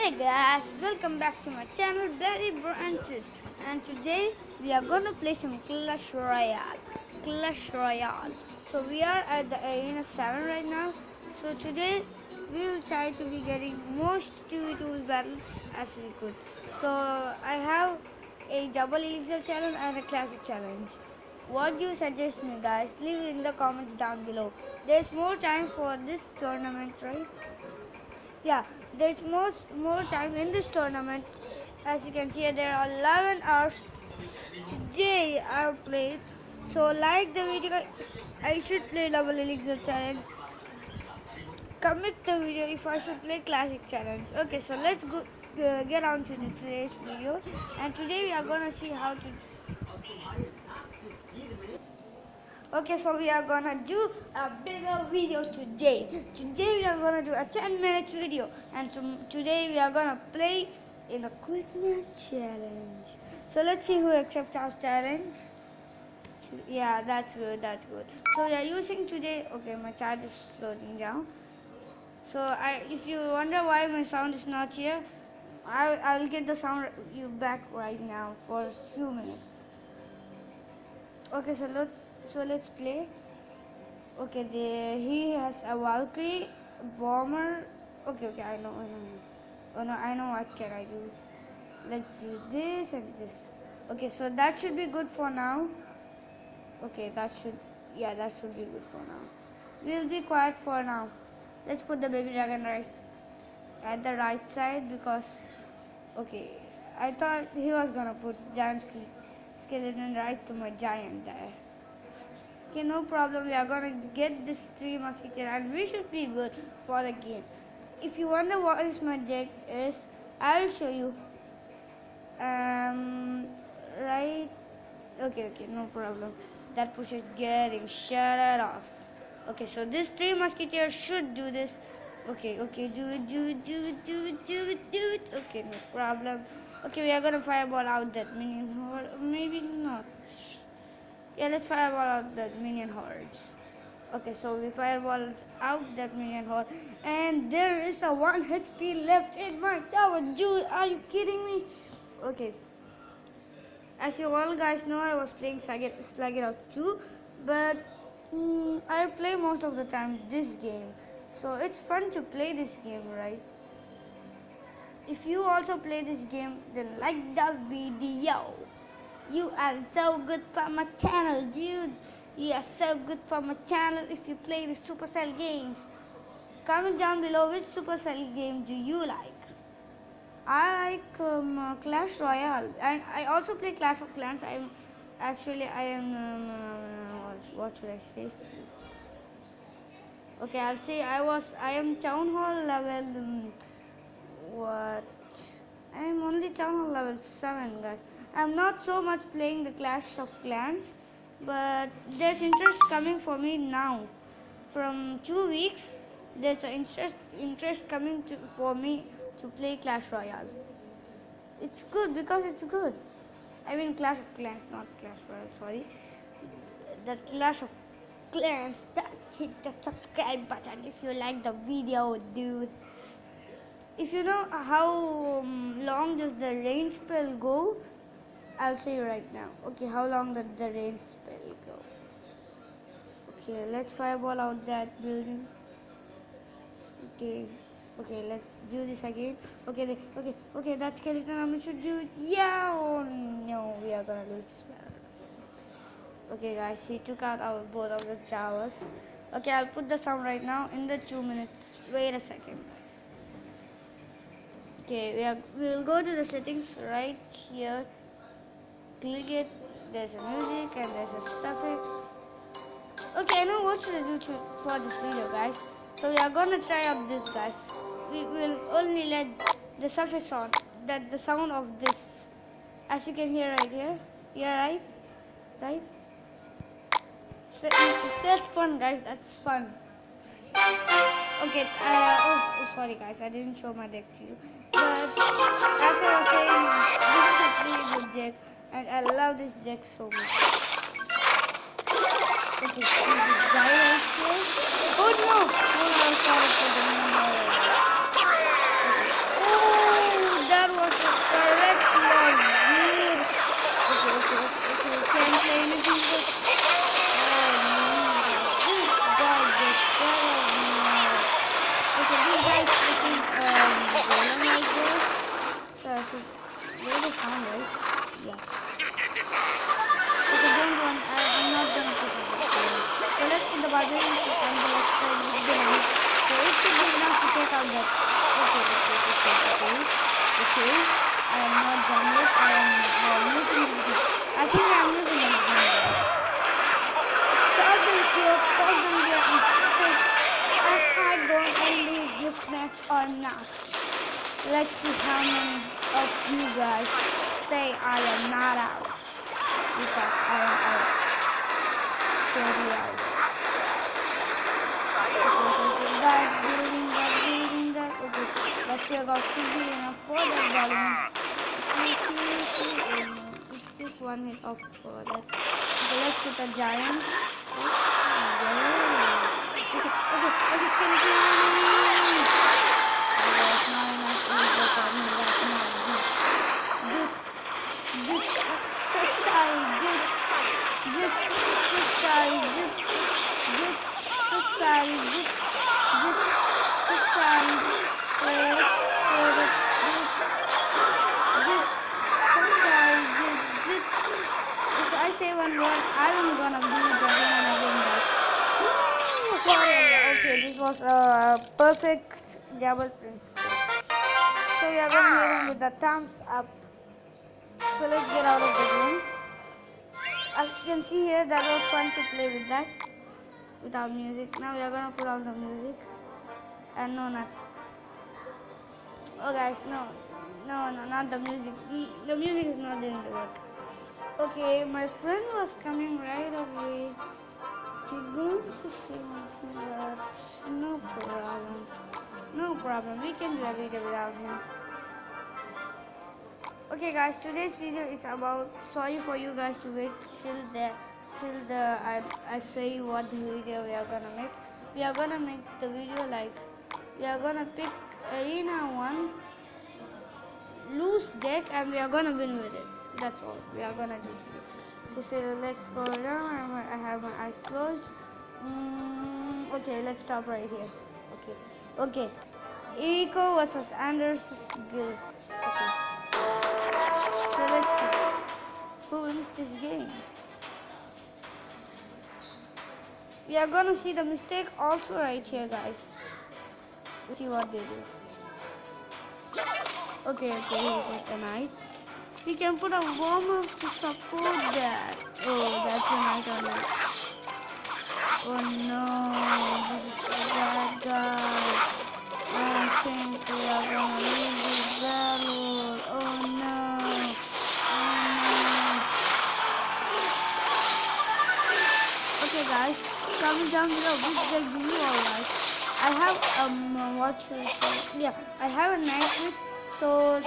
Hey guys, welcome back to my channel Bloody Branches, and today we are gonna play some Clash Royale. Clash Royale. So we are at the arena 7 right now. So today we will try to be getting most 2v2 battles as we could. So I have a double elixir challenge and a classic challenge. What do you suggest me, guys? Leave in the comments down below. There's more time for this tournament, right? Yeah, there's more time in this tournament. As you can see, there are 11 hours today I've played. So like the video, I should play double elixir challenge. Comment the video if I should play classic challenge. Okay, so let's go get on to today's video. And today we are gonna see how to. Okay, so we are gonna do a bigger video today. Today we are gonna do a 10-minute video, and today we are gonna play in a quick minute challenge. So let's see who accepts our challenge. Yeah, that's good. That's good. So we are using today. Okay, my charge is loading down. So if you wonder why my sound is not here, I'll get the sound you back right now for a few minutes. Okay, so let's play. Okay, he has a Valkyrie, bomber. Okay, I know. Oh no, I know what can I do. Let's do this and this. Okay, so that should be good for now. Okay, that should be good for now. We'll be quiet for now. Let's put the baby dragon right at the right side because, okay, I thought he was gonna put giant skeleton right to my giant there. Okay, no problem. We are gonna get this 3 musketeer and we should be good for the game. If you wonder what is my deck is, I'll show you. Right. Okay, no problem. That push is getting shut off. Okay, so this 3 musketeers should do this. Okay, do it. Okay, no problem. Okay, we are gonna fireball out that minion horde. Maybe not. Yeah, let's fireball out that minion horde. Okay, so we fireball out that minion horde, and there is a 1 HP left in my tower. Dude, are you kidding me? Okay. As you all guys know, I was playing Slug It Out 2, but I play most of the time this game. So it's fun to play this game, right? If you also play this game, then like the video. You are so good for my channel, dude. You are so good for my channel if you play the Supercell games. Comment down below which Supercell game do you like. I like Clash Royale, and I also play Clash of Clans. What should I say? Okay, I'll say I am Town Hall level. I am only Town Hall level 7, guys. I'm not so much playing the Clash of Clans, but there's interest coming for me now. From 2 weeks, there's an interest coming for me to play Clash Royale. It's good because it's good. I mean Clash of Clans, not Clash Royale, sorry. The Clash of Clans. Hit the subscribe button if you like the video, dude. If you know how long does the rain spell go, I'll say right now. Okay, how long does the rain spell go? Okay, let's fireball out that building. Okay, let's do this again. Okay, that skeleton army should do it. Yeah, oh no, we are gonna lose this battle. Okay, guys, he took out both of the towers. Okay, I'll put the sound right now in the 2 minutes. Wait a second, guys. Okay, we will go to the settings right here. Click it. There's a music and there's a suffix. Okay, I know what should I do for this video, guys. So we are gonna try out this, guys. We will only let the suffix on, that the sound of this, as you can hear right here. Yeah, right. So, that's fun, guys. That's fun. Okay. Sorry, guys. I didn't show my deck to you. But as I was saying, this is a pretty good deck, and I love this deck so much. Okay, this guy right here. Oh no! I was trying to put the Okay. I am not done yet. I am using this. I think I am using this gun, guys. Stop the video, pause the video, and say, am I going to lose this match or not? Let's see how many of you guys say I am not out. Because I am out. Totally out. That building that. Okay, let's see about to be enough for that balloon. It's just 1 minute off for that. Okay, let's put a giant. If I say one word, I'm gonna do it again and again. Okay, this was a perfect double principle. So we are gonna hit him with the thumbs up. So let's get out of the game. As you can see here, that was fun to play with that. Without music. Now we are gonna put on the music. And no, not. Oh guys, no, not the music. The music is not doing the work. Okay, my friend was coming right away. He's going to see something, but no problem. No problem. We can do a video without him. Okay guys, today's video is about, sorry for you guys to wait till I say what the video we are gonna make. We are gonna make the video like, we are gonna pick arena 1 loose deck and we are gonna win with it. That's all we are gonna do today. So let's go down. I have my eyes closed. Okay, let's stop right here. Okay. Eiko versus Anders Gill. Okay. So let's see who wins this game. We are gonna see the mistake also right here, guys. Let's see what they do. Okay, here is a knight. We can put a warmer to support that. Oh, that's a knight on that. Oh no, this is a bad guy. I think we are gonna lose this battle. Oh no. Okay guys, comment down below which deck do you all like. I have I have a knight. So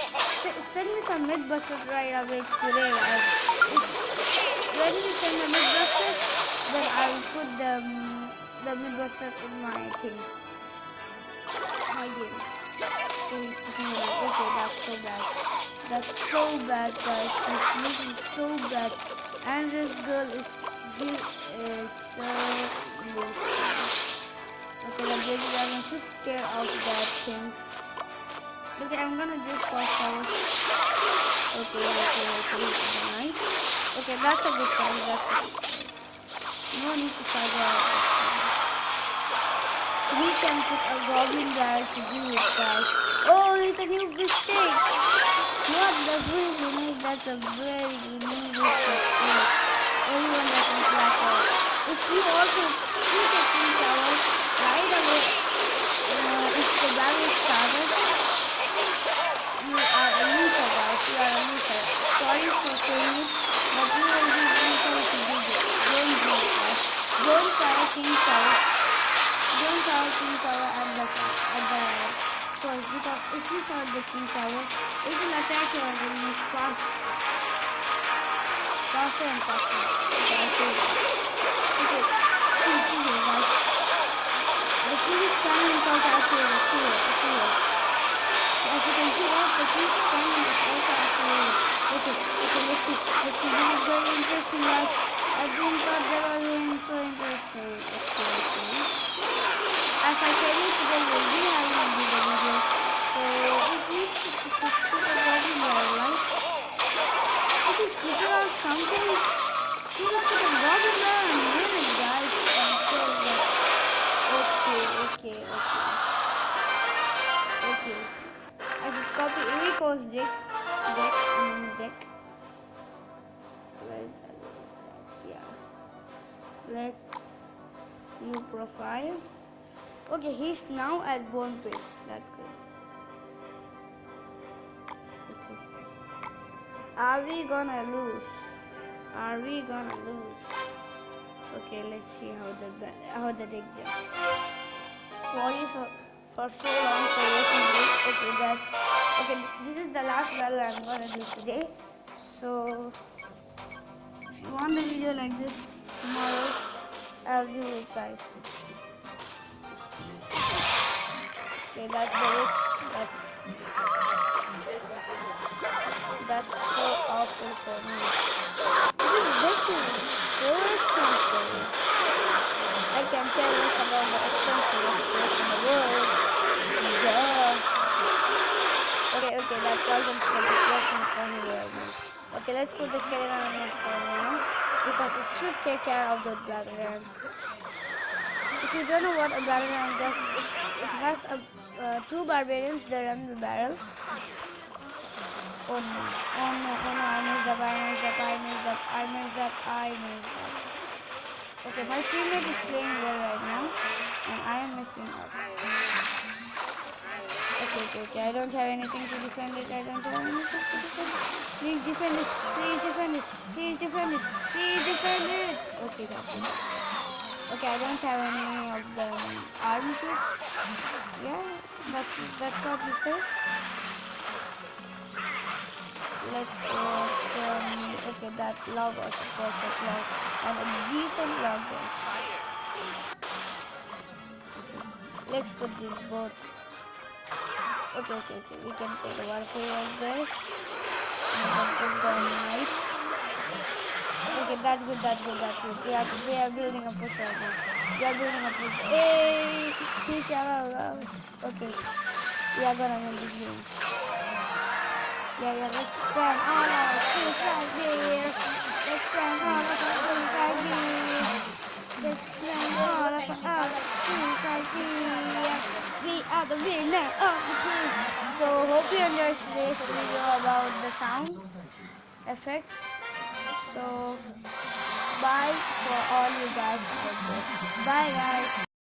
send me some Mythbusters right away today, guys. When you send the Mythbusters, then I will put the Mythbusters in my thing. My game. Okay, that's so bad. That's so bad, guys. This mission is so bad. And this girl is so loose. Okay, the baby dragon should take care of that things. Okay, I'm gonna do first tower. Okay. Nice. Okay, that's a good size. No need to fight out. We can put a goblin guy to do it, guys. Oh, it's a new mistake. What does we believe? That's a very new mistake. Everyone doesn't like that. If you also shoot a king tower right away, if the battle started, you are a loser, guys. You are a loser. Sorry for saying it, but you will be loser if you do this. Don't do it, guys. Don't try king tower. Don't try king tower at the first, because if you shot the king tower, it will attack your enemies faster and faster. Okay, see here, guys. The king is standing in front of here. As you can see, the king is standing is also activated. Okay, let's see. This is very interesting, guys. I think that they are doing so interesting. Okay. As I said it, today will be having a video. So it needs to put a goblin there, right? It is figure out something. You need to put a goblin there and win it, guys. Okay. first deck. Let's, yeah. Let's new profile. Okay, he's now at Bone Pit. That's good. Okay. Are we gonna lose? Are we gonna lose? Okay, let's see how the deck does. Sorry for so long for waiting. Okay, guys. Okay, this is the last battle I'm gonna do today. So if you want a video like this tomorrow, I'll do it, guys. Okay, that's the witch. That's so awful for me. This is so expensive. I can tell you about the expensive place in the world. Yeah. Okay, that wasn't working for me right now. Okay, let's put the skeleton on it for now because it should take care of the dragon. If you don't know what a dragon does, it has two barbarians that run the barrel. Oh no, I messed up. Okay, my teammate is playing well right now, and I am messing up. Okay, I don't have anything to defend it. Please defend it. Okay, that's it. Okay, I don't have any of the arm kits. Yeah, that's what you say. Let's okay, that log was a perfect log and a decent log there. Okay, let's put this both. Okay, we can put the warfare right there. And we can put the knight. Okay, that's good. We are building a push right now. Hey, inshallah. Okay, we are gonna win this game. Yeah, let's spam all our suicide gear. We are the winner of the game. So hope you enjoyed today's video about the sound effect. So bye for all you guys out there. Bye guys.